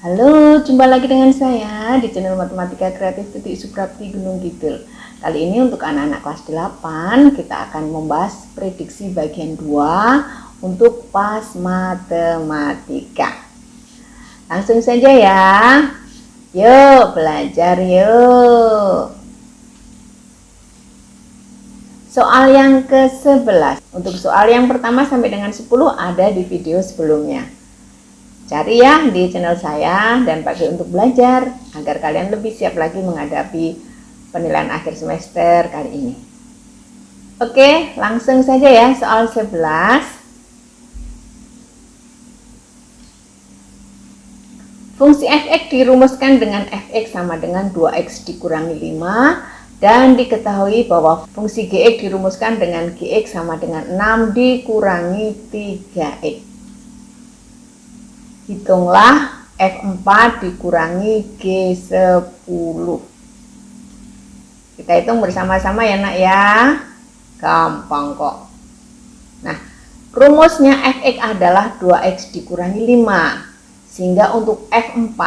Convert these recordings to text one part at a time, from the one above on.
Halo, jumpa lagi dengan saya di channel Matematika Kreatif Titik Suprapti Gunung Kidul. Kali ini untuk anak-anak kelas 8 kita akan membahas prediksi bagian 2 untuk PAS Matematika. Langsung saja ya. Yuk belajar yuk. Soal yang ke-11. Untuk soal yang pertama sampai dengan 10 ada di video sebelumnya. Cari ya di channel saya dan pakai untuk belajar agar kalian lebih siap lagi menghadapi penilaian akhir semester kali ini. Oke, langsung saja ya soal 11. Fungsi f(x) dirumuskan dengan f(x) sama dengan 2x dikurangi 5 dan diketahui bahwa fungsi gx dirumuskan dengan gx sama dengan 6 dikurangi 3x. Hitunglah F4 dikurangi G10. Kita hitung bersama-sama ya nak ya. Gampang kok. Nah, rumusnya Fx adalah 2x dikurangi 5. Sehingga untuk F4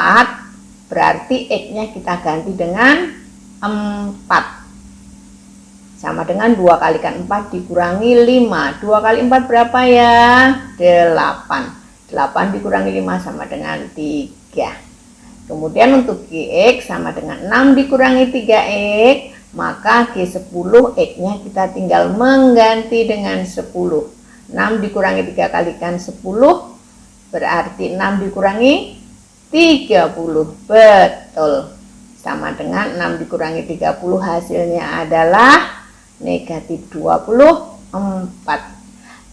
berarti X-nya kita ganti dengan 4. Sama dengan 2 kalikan 4 dikurangi 5. 2 kali 4 berapa ya? 8. 8 dikurangi 5 sama dengan 3. Kemudian untuk Gx sama dengan 6 dikurangi 3x, maka G10 X-nya kita tinggal mengganti dengan 10. 6 dikurangi 3 kalikan 10 berarti 6 dikurangi 30. Betul. Sama dengan 6 dikurangi 30 hasilnya adalah negatif 24.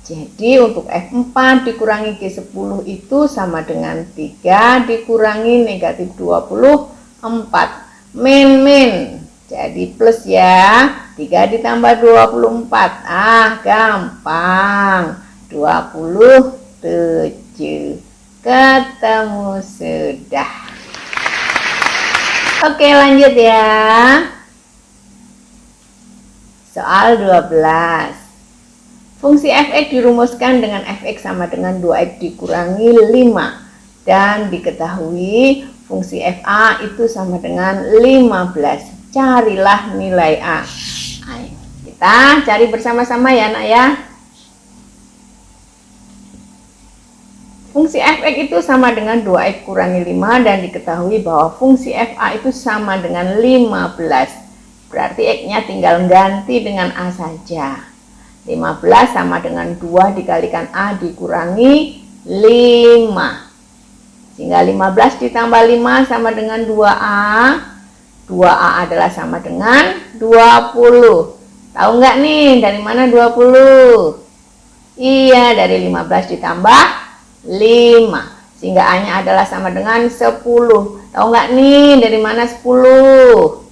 Jadi untuk F4 dikurangi G10 itu sama dengan 3 dikurangi negatif 24. Min. Jadi plus ya. 3 ditambah 24. Gampang. 27. Ketemu sudah. Oke, lanjut ya. Soal 12. Fungsi f(x) dirumuskan dengan f(x) sama dengan 2x dikurangi 5 dan diketahui fungsi fa itu sama dengan 15. Carilah nilai a. Ayo, kita cari bersama-sama ya nak ya. Fungsi f(x) itu sama dengan 2x kurangi 5 dan diketahui bahwa fungsi fa itu sama dengan 15. Berarti x-nya tinggal ganti dengan a saja. 15 sama dengan 2 dikalikan A dikurangi 5. Sehingga 15 ditambah 5 sama dengan 2A. 2A adalah sama dengan 20. Tahu nggak nih dari mana 20? Iya, dari 15 ditambah 5. Sehingga A-nya adalah sama dengan 10. Tahu nggak nih dari mana 10?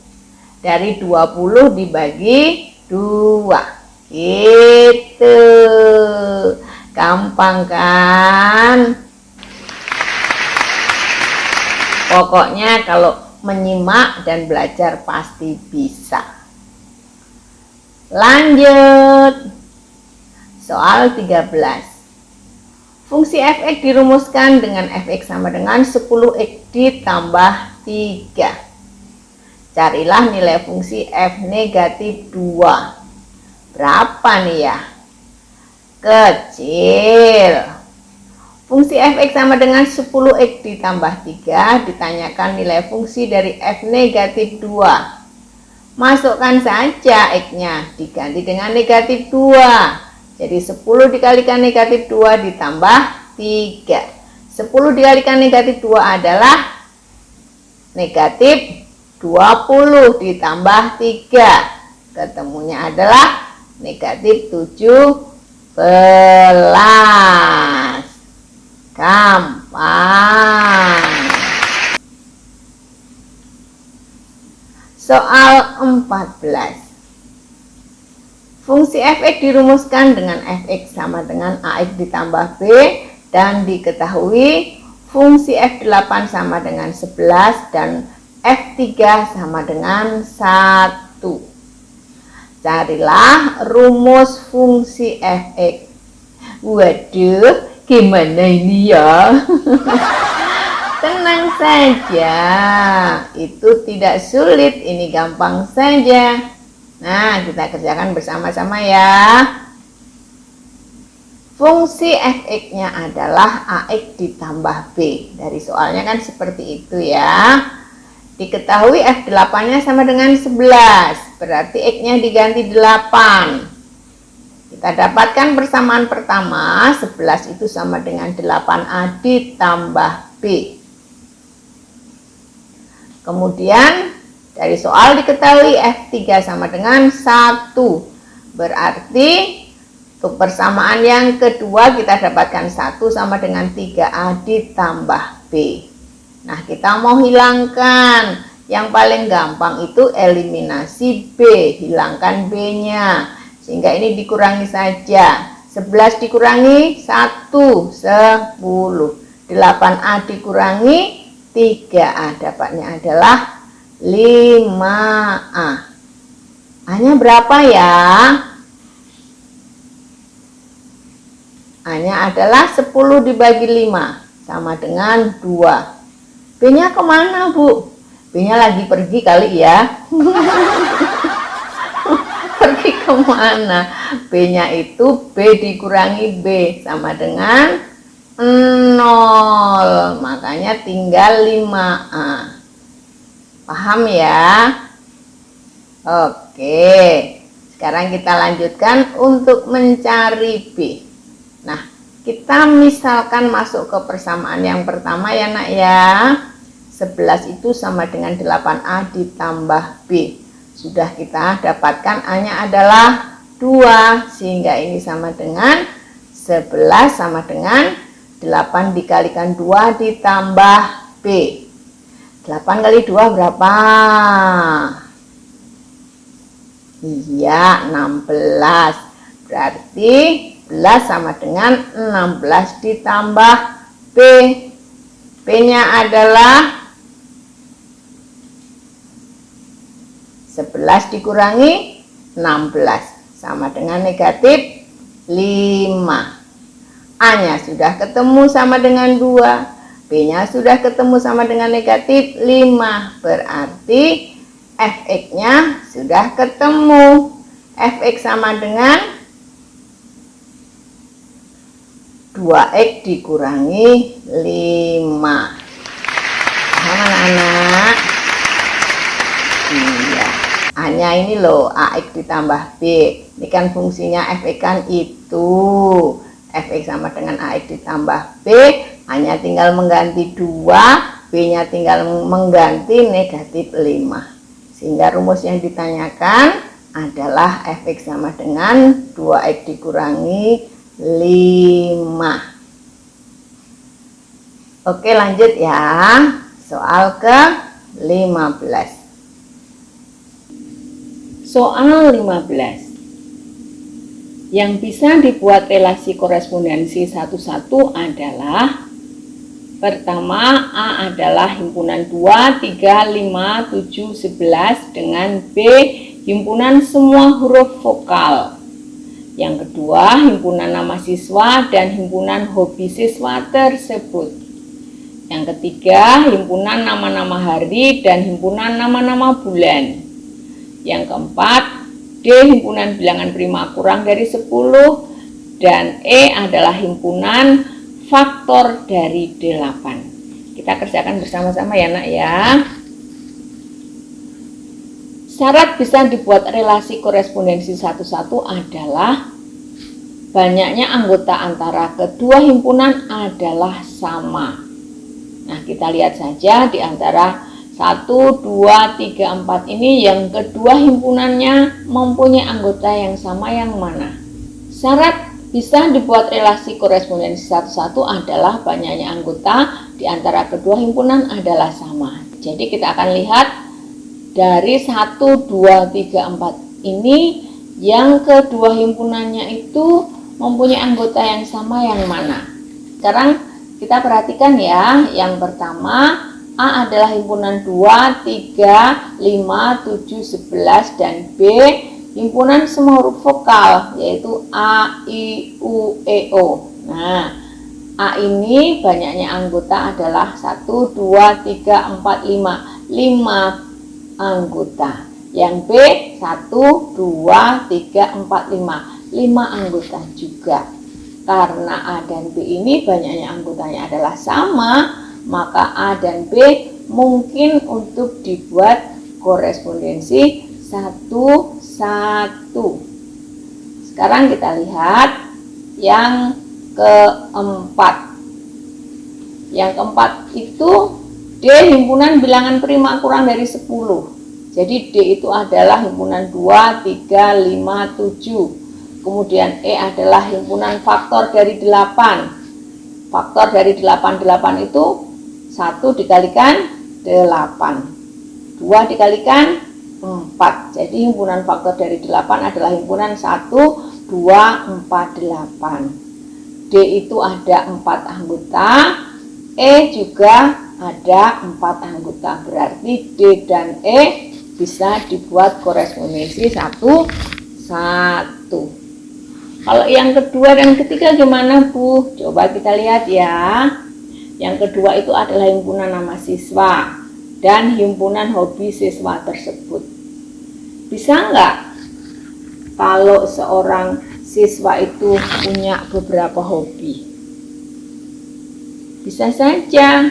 Dari 20 dibagi 2. Gitu, gampang kan? Pokoknya kalau menyimak dan belajar pasti bisa. Lanjut. Soal 13. Fungsi f(x) dirumuskan dengan f(x) sama dengan 10x ditambah 3. Carilah nilai fungsi f negatif 2. Berapa nih ya? Kecil. Fungsi f(x) sama dengan 10x ditambah 3. Ditanyakan nilai fungsi dari f negatif 2. Masukkan saja x-nya. Diganti dengan negatif 2. Jadi 10 dikalikan negatif 2 ditambah 3. 10 dikalikan negatif 2 adalah negatif 20 ditambah 3. Ketemunya adalah negatif 17. Gampang. Soal 14. Fungsi f(x) dirumuskan dengan f(x) sama dengan ax ditambah b dan diketahui fungsi f8 sama dengan 11 dan f3 sama dengan 1. Carilah rumus fungsi f(x). Waduh, gimana ini ya? Tenang saja, itu tidak sulit, ini gampang saja. Nah, kita kerjakan bersama-sama ya. Fungsi fx-nya adalah ax ditambah b. Dari soalnya kan seperti itu ya. Diketahui f8-nya sama dengan 11, berarti x-nya diganti 8. Kita dapatkan persamaan pertama, 11 itu sama dengan 8a ditambah b. Kemudian dari soal diketahui F3 sama dengan 1. Berarti untuk persamaan yang kedua kita dapatkan 1 sama dengan 3A ditambah B. Nah, kita mau hilangkan. Yang paling gampang itu eliminasi B, hilangkan B-nya. Sehingga ini dikurangi saja. 11 dikurangi 1, 10. 8A dikurangi 3A, dapatnya adalah 5A. A-nya berapa ya? A-nya adalah 10 dibagi 5 sama dengan 2. B-nya kemana, Bu? B-nya lagi pergi kali ya. Pergi kemana? B-nya itu B dikurangi B sama dengan 0, makanya tinggal 5A. Paham ya? Oke, sekarang kita lanjutkan untuk mencari B. Nah, kita misalkan masuk ke persamaan yang pertama ya nak ya. 11 itu sama dengan 8A ditambah B. Sudah kita dapatkan A-nya adalah 2, sehingga ini sama dengan 11 sama dengan 8 dikalikan 2 ditambah B. 8 kali 2 berapa? Iya, 16. Berarti 11 sama dengan 16 ditambah B. B-nya adalah 11 dikurangi 16 sama dengan negatif 5. A-nya sudah ketemu sama dengan 2, B-nya sudah ketemu sama dengan negatif 5, berarti fx-nya sudah ketemu. Fx sama dengan 2x dikurangi 5. Paham anak-anak? Iya. A-nya ini loh, ax ditambah b. Ini kan fungsinya fx kan itu. Fx sama dengan ax ditambah b, A-nya tinggal mengganti 2, B-nya tinggal mengganti negatif 5. Sehingga rumus yang ditanyakan adalah fx sama dengan 2x dikurangi 5. Oke, lanjut ya. Soal ke 15. Soal 15. Yang bisa dibuat relasi korespondensi satu-satu adalah: pertama, A adalah himpunan 2, 3, 5, 7, 11 dengan B himpunan semua huruf vokal. Yang kedua, himpunan nama siswa dan himpunan hobi siswa tersebut. Yang ketiga, himpunan nama-nama hari dan himpunan nama-nama bulan. Yang keempat, D himpunan bilangan prima kurang dari 10, dan E adalah himpunan faktor dari 8. Kita kerjakan bersama-sama ya nak ya. Syarat bisa dibuat relasi korespondensi satu-satu adalah banyaknya anggota antara kedua himpunan adalah sama. Nah, kita lihat saja di antara 1, 2, 3, 4 ini yang kedua himpunannya mempunyai anggota yang sama yang mana? Syarat bisa dibuat relasi korespondensi satu-satu adalah banyaknya anggota di antara kedua himpunan adalah sama. Jadi kita akan lihat dari 1, 2, 3, 4 ini yang kedua himpunannya itu mempunyai anggota yang sama yang mana? Sekarang kita perhatikan ya, yang pertama A adalah himpunan 2, 3, 5, 7, 11 dan B himpunan semua huruf vokal yaitu A, I, U, E, O. Nah, A ini banyaknya anggota adalah 1, 2, 3, 4, 5. 5 anggota. Yang B 1, 2, 3, 4, 5. 5 anggota juga. Karena A dan B ini banyaknya anggotanya adalah sama, maka A dan B mungkin untuk dibuat korespondensi 1, 1. Sekarang kita lihat yang keempat. Yang keempat itu D himpunan bilangan prima kurang dari 10. Jadi D itu adalah himpunan 2, 3, 5, 7. Kemudian E adalah himpunan faktor dari 8. Faktor dari 8 itu 1 dikalikan 8. 2 dikalikan 4. Jadi himpunan faktor dari 8 adalah himpunan 1, 2, 4, 8. D itu ada 4 anggota. E juga ada 4 anggota. Berarti D dan E bisa dibuat korespondensi 1, 1. Kalau yang kedua dan ketiga gimana Bu? Coba kita lihat ya. Yang kedua itu adalah himpunan nama siswa dan himpunan hobi siswa tersebut. Bisa nggak kalau seorang siswa itu punya beberapa hobi? Bisa saja.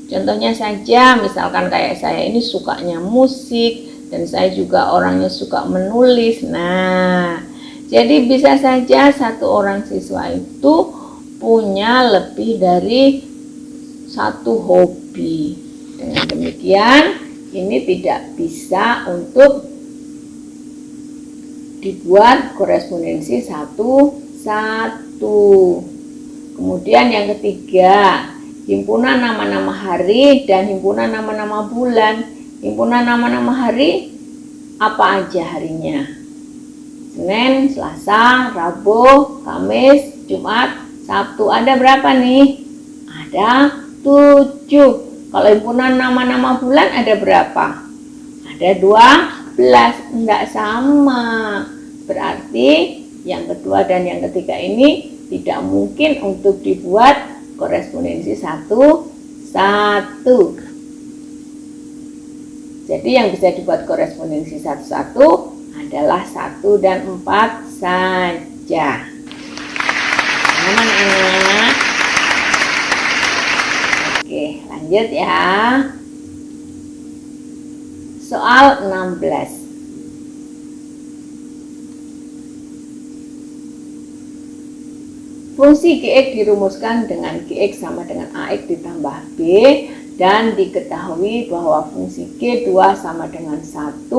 Contohnya saja, misalkan kayak saya ini sukanya musik dan saya juga orangnya suka menulis. Nah, jadi bisa saja satu orang siswa itu punya lebih dari 1 hobi. Dengan demikian, ini tidak bisa untuk dibuat korespondensi 1, 1. Kemudian yang ketiga, himpunan nama-nama hari dan himpunan nama-nama bulan. Himpunan nama-nama hari apa aja harinya? Senin, Selasa, Rabu, Kamis, Jumat, Sabtu. Ada berapa nih? Ada 7. Kalau himpunan nama-nama bulan ada berapa? Ada 12. Enggak sama. Berarti yang kedua dan yang ketiga ini tidak mungkin untuk dibuat korespondensi 1, 1. Jadi yang bisa dibuat korespondensi 1, 1 adalah 1 dan 4 saja. Aman-aman. Oke, lanjut ya. Soal 16. Fungsi Gx dirumuskan dengan Gx sama dengan Ax ditambah B dan diketahui bahwa fungsi G2 sama dengan 1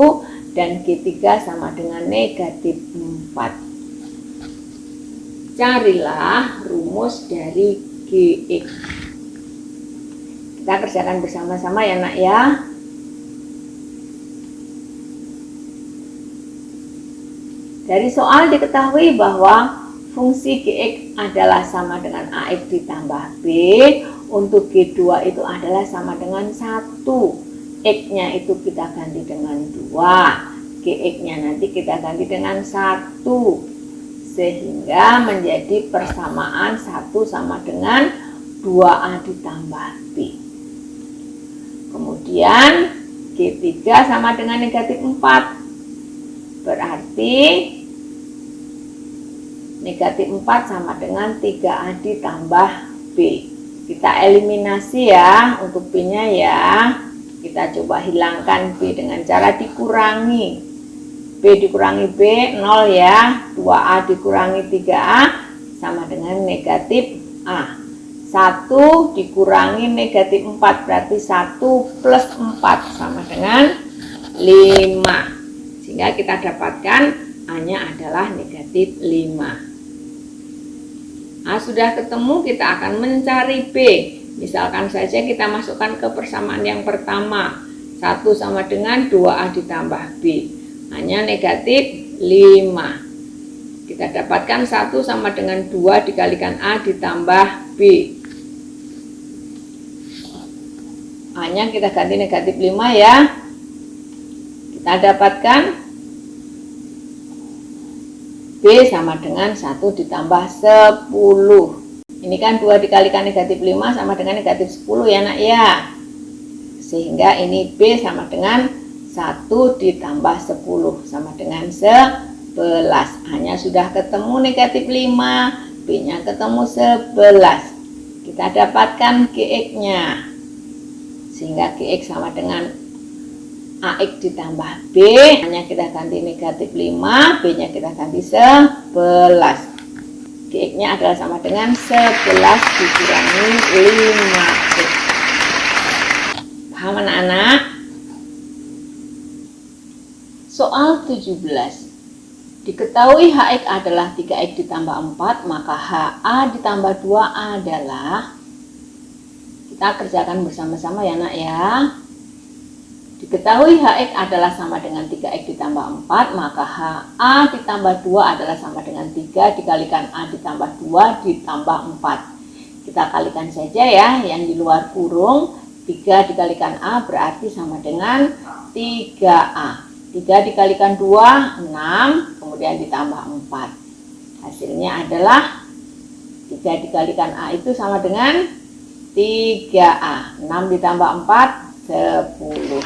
dan G3 sama dengan negatif 4. Carilah rumus dari Gx. Kita kerjakan bersama-sama ya nak ya. Dari soal diketahui bahwa fungsi Gx adalah sama dengan Ax ditambah B. Untuk G2 itu adalah sama dengan 1. X-nya itu kita ganti dengan 2. Gx-nya nanti kita ganti dengan 1. Sehingga menjadi persamaan 1 sama dengan 2A ditambah B. Kemudian G3 sama dengan negatif 4. Berarti negatif 4 sama dengan 3A ditambah B. Kita eliminasi ya untuk B-nya ya. Kita coba hilangkan B dengan cara dikurangi. B dikurangi B 0 ya. 2A dikurangi 3A sama dengan negatif A. 1 dikurangi negatif 4 berarti 1 plus 4 sama dengan 5. Sehingga kita dapatkan A-nya adalah negatif 5. Nah, sudah ketemu, kita akan mencari B. Misalkan saja kita masukkan ke persamaan yang pertama. 1 sama dengan 2A ditambah B. Hanya negatif 5. Kita dapatkan 1 sama dengan 2 dikalikan A ditambah B. A-nya kita ganti negatif 5 ya. Kita dapatkan B sama dengan 1 ditambah 10. Ini kan 2 dikalikan negatif 5 sama dengan negatif 10 ya nak ya. Sehingga ini B sama dengan 1 ditambah 10 sama dengan 11. Hanya sudah ketemu negatif 5, B nya ketemu 11. Kita dapatkan GX-nya. Sehingga GX sama dengan AX ditambah B, hanya kita ganti negatif 5, B nya kita ganti 11. GX-nya adalah sama dengan 11 dikurangi 5X. Paham anak-anak? Soal 17. Diketahui HX adalah 3X ditambah 4, maka HA ditambah 2 adalah, kita kerjakan bersama-sama ya nak ya. Diketahui HX adalah sama dengan 3X ditambah 4, maka HA ditambah 2 adalah sama dengan 3 dikalikan A ditambah 2 ditambah 4. Kita kalikan saja ya, yang di luar kurung. 3 dikalikan A berarti sama dengan 3A. 3 dikalikan 2, 6, kemudian ditambah 4. Hasilnya adalah 3 dikalikan A itu sama dengan 3A. 6 ditambah 4, 10.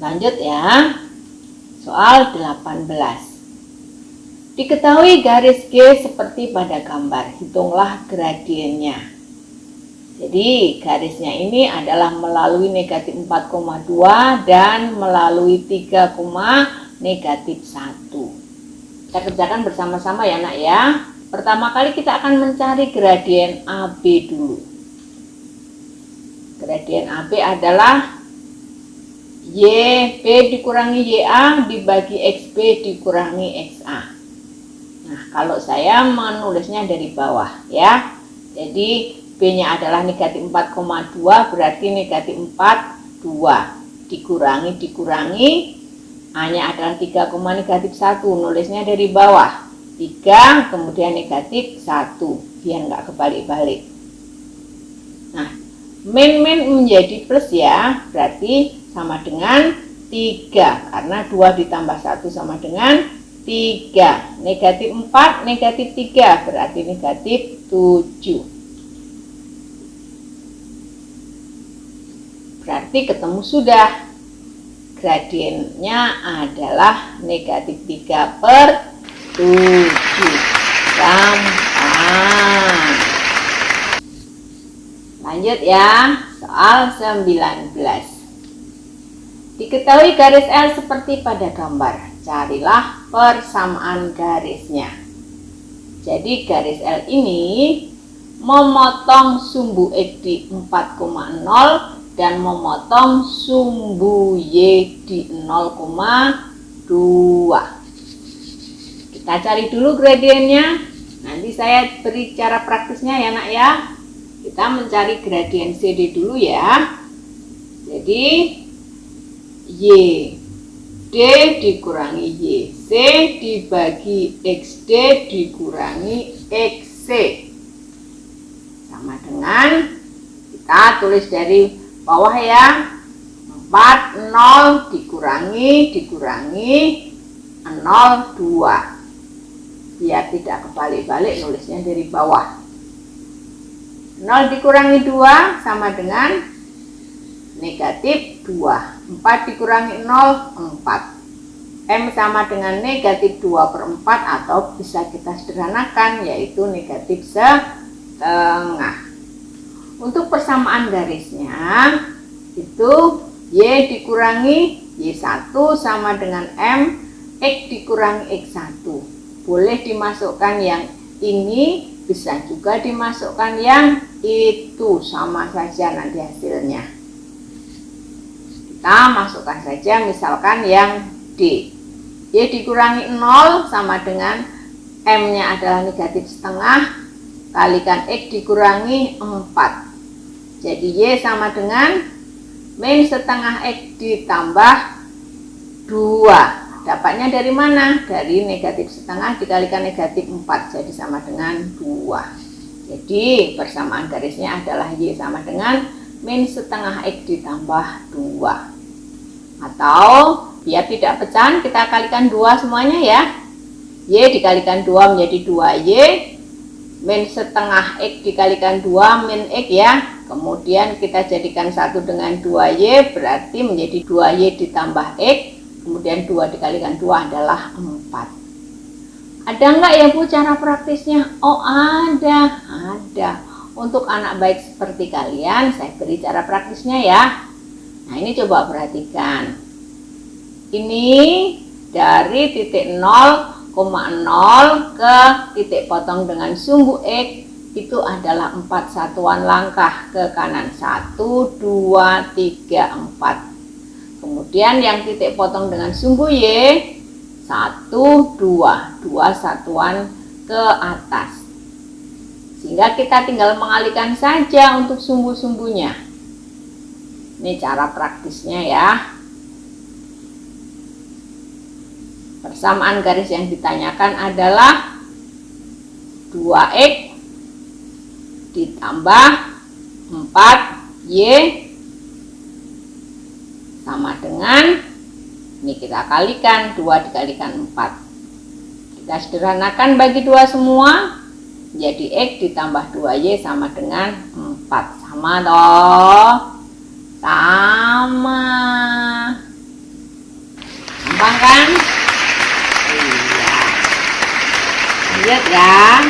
Lanjut ya. Soal 18. Diketahui garis G seperti pada gambar. Hitunglah gradiennya. Jadi garisnya ini adalah melalui negatif 4,2 dan melalui 3, negatif 1. Kita kerjakan bersama-sama ya nak ya. Pertama kali kita akan mencari gradien AB dulu. Gradien AB adalah YB dikurangi YA dibagi XB dikurangi XA. Nah, kalau saya menulisnya dari bawah ya. Jadi B-nya adalah negatif 4,2 berarti negatif 42 dikurangi A-nya adalah 3, negatif 1, nulisnya dari bawah 3 kemudian negatif 1 biar nggak kebalik-balik. Nah, min menjadi plus ya, berarti sama dengan 3 karena 2 ditambah 1 sama dengan 3. Negatif 4, negatif 3 berarti negatif 7. Berarti ketemu sudah. Gradiennya adalah negatif 3/7. Gampang. Lanjut ya. Soal 19. Diketahui garis L seperti pada gambar. Carilah persamaan garisnya. Jadi garis L ini memotong sumbu X di 4,0 dan memotong sumbu Y di 0,2. Kita cari dulu gradiennya. Nanti saya beri cara praktisnya ya nak ya. Kita mencari gradien CD dulu ya. Jadi Y D dikurangi YC dibagi XD dikurangi XC sama dengan, kita tulis dari bawah ya, 40 dikurangi 0,2 biar tidak kebalik-balik nulisnya dari bawah. 0 dikurangi 2 sama dengan negatif 2. 4 dikurangi 0, 4. M sama dengan negatif 2/4 atau bisa kita sederhanakan yaitu negatif setengah. Untuk persamaan garisnya itu Y dikurangi Y1 sama dengan M, X dikurangi X1. Boleh dimasukkan yang ini, bisa juga dimasukkan yang itu, sama saja nanti hasilnya. Kita masukkan saja misalkan yang D. Y dikurangi 0 sama dengan M-nya adalah negatif setengah kalikan X dikurangi 4. Jadi Y sama dengan min setengah X ditambah 2. Dapatnya dari mana? Dari negatif setengah dikalikan negatif 4. Jadi sama dengan 2. Jadi persamaan garisnya adalah Y sama dengan min setengah X ditambah 2. Atau biar tidak pecahan kita kalikan 2 semuanya ya. Y dikalikan 2 menjadi 2Y, min setengah X dikalikan 2 min X ya. Kemudian kita jadikan 1 dengan 2Y, berarti menjadi 2Y ditambah X. Kemudian 2 dikalikan 2 adalah 4. Ada nggak ya Bu cara praktisnya? Oh ada. Untuk anak baik seperti kalian, saya beri cara praktisnya ya. Nah ini coba perhatikan. Ini dari titik 0,0 ke titik potong dengan sumbu X itu adalah 4 satuan langkah ke kanan. 1, 2, 3, 4. Kemudian yang titik potong dengan sumbu Y 1, 2 satuan ke atas. Sehingga kita tinggal mengalihkan saja untuk sumbu-sumbunya. Ini cara praktisnya ya. Persamaan garis yang ditanyakan adalah 2X ditambah 4Y sama dengan, ini kita kalikan, 2 dikalikan 4. Kita sederhanakan bagi 2 semua. Jadi X ditambah 2Y sama dengan 4. Sama toh? Sama. Gampang kan? Iya. Lihat ya.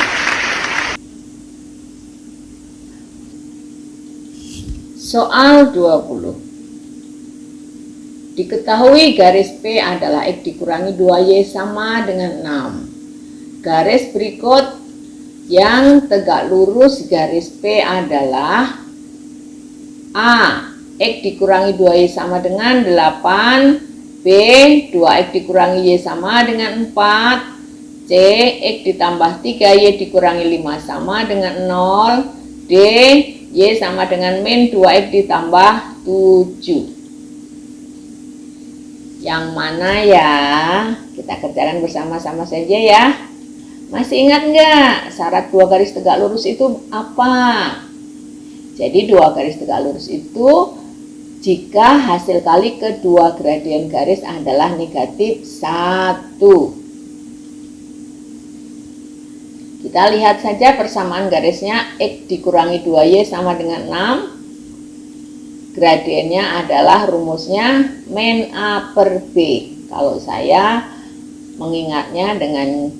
Soal 20. Diketahui garis P adalah X dikurangi 2Y sama dengan 6. Garis berikut yang tegak lurus garis P adalah A. X dikurangi 2Y sama dengan 8. B. 2X dikurangi Y sama dengan 4. C. X ditambah 3Y dikurangi 5 sama dengan 0. D. Y sama dengan min 2X ditambah 7. Yang mana ya? Kita kerjakan bersama-sama saja ya. Masih ingat nggak syarat 2 garis tegak lurus itu apa? Jadi 2 garis tegak lurus itu jika hasil kali kedua gradien garis adalah negatif 1. Kita lihat saja persamaan garisnya. X dikurangi 2Y sama dengan 6. Gradiennya adalah rumusnya min A per B. Kalau saya mengingatnya dengan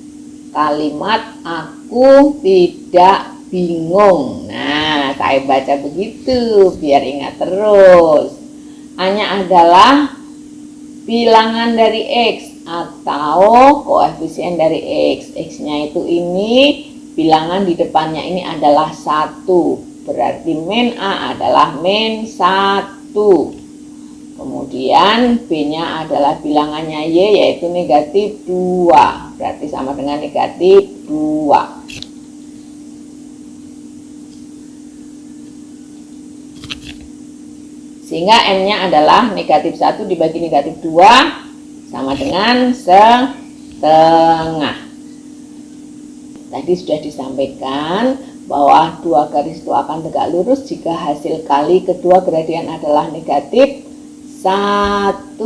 kalimat aku tidak bingung. Nah, saya baca begitu biar ingat terus. A-nya adalah bilangan dari X atau koefisien dari X. X-nya itu ini, bilangan di depannya ini adalah 1. Berarti min A adalah min 1. Kemudian B-nya adalah bilangannya Y yaitu negatif 2. Berarti sama dengan negatif 2. Sehingga M-nya adalah negatif 1 dibagi negatif 2 sama dengan setengah. Tadi sudah disampaikan bahwa 2 garis itu akan tegak lurus jika hasil kali kedua gradien adalah negatif 1.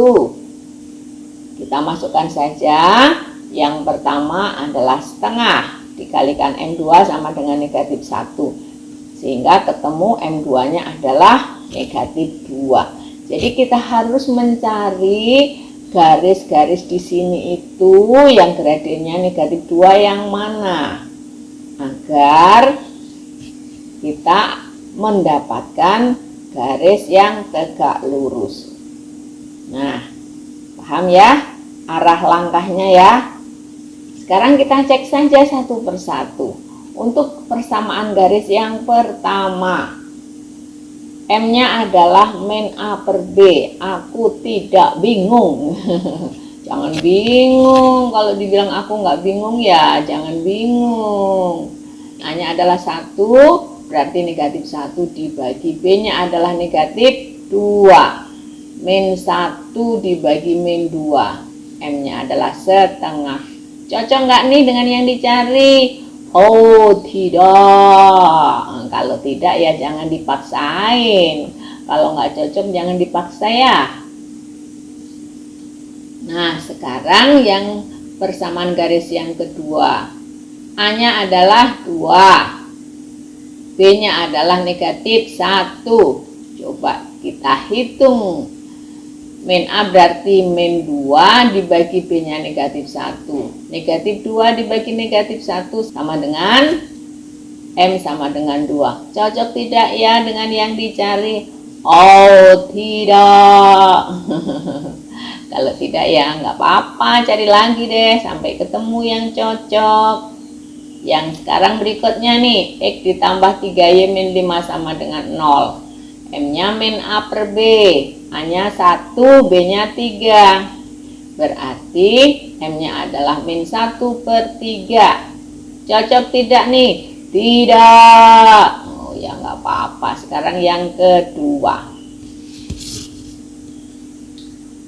Kita masukkan saja. Yang pertama adalah setengah dikalikan M2 sama dengan negatif 1. Sehingga ketemu M2 nya adalah negatif 2. Jadi kita harus mencari garis-garis di sini itu yang gradiennya negatif 2 yang mana, agar kita mendapatkan garis yang tegak lurus. Nah, paham ya arah langkahnya ya. Sekarang kita cek saja satu persatu. Untuk persamaan garis yang pertama, M-nya adalah min A per B. Aku tidak bingung. Jangan bingung. Kalau dibilang aku nggak bingung ya jangan bingung. A-nya adalah 1, berarti negatif 1 dibagi B-nya adalah negatif 2. Min 1 dibagi min 2. M-nya adalah setengah. Cocok nggak nih dengan yang dicari? Oh tidak. Kalau tidak ya jangan dipaksain. Kalau nggak cocok jangan dipaksa ya. Nah sekarang yang persamaan garis yang kedua. A-nya adalah 2, B-nya adalah negatif 1. Coba kita hitung. Min A berarti min 2 dibagi B-nya negatif 1. Negatif 2 dibagi negatif 1 sama dengan M sama dengan 2. Cocok tidak ya dengan yang dicari? Oh, tidak. Kalau tidak ya nggak apa-apa, cari lagi deh sampai ketemu yang cocok. Yang sekarang berikutnya nih, X ditambah 3Y min 5 sama dengan 0. M-nya min A per B, A-nya 1, B-nya 3. Berarti M-nya adalah min 1 per 3. Cocok tidak nih? Tidak. Oh ya nggak apa-apa. Sekarang yang kedua.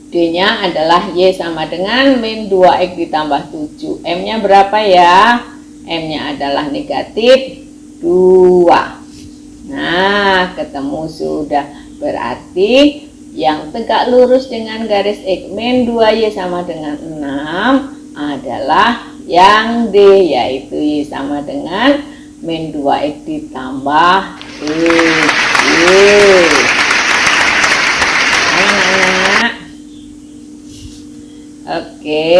D-nya adalah Y sama dengan min 2X ditambah 7. M-nya berapa ya? M-nya adalah negatif 2. Nah, ketemu sudah. Berarti yang tegak lurus dengan garis X min 2Y sama dengan 6 adalah yang D, yaitu Y sama dengan min 2X ditambah 7. Anak-anak. Oke.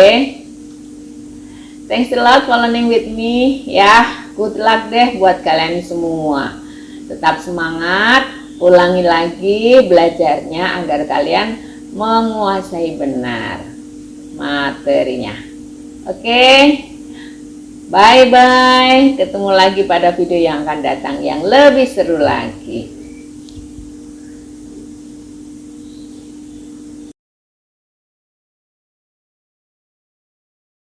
Thanks a lot for learning with me ya. Good luck deh buat kalian semua. Tetap semangat, ulangi lagi belajarnya agar kalian menguasai benar materinya. Oke. Bye bye. Ketemu lagi pada video yang akan datang yang lebih seru lagi.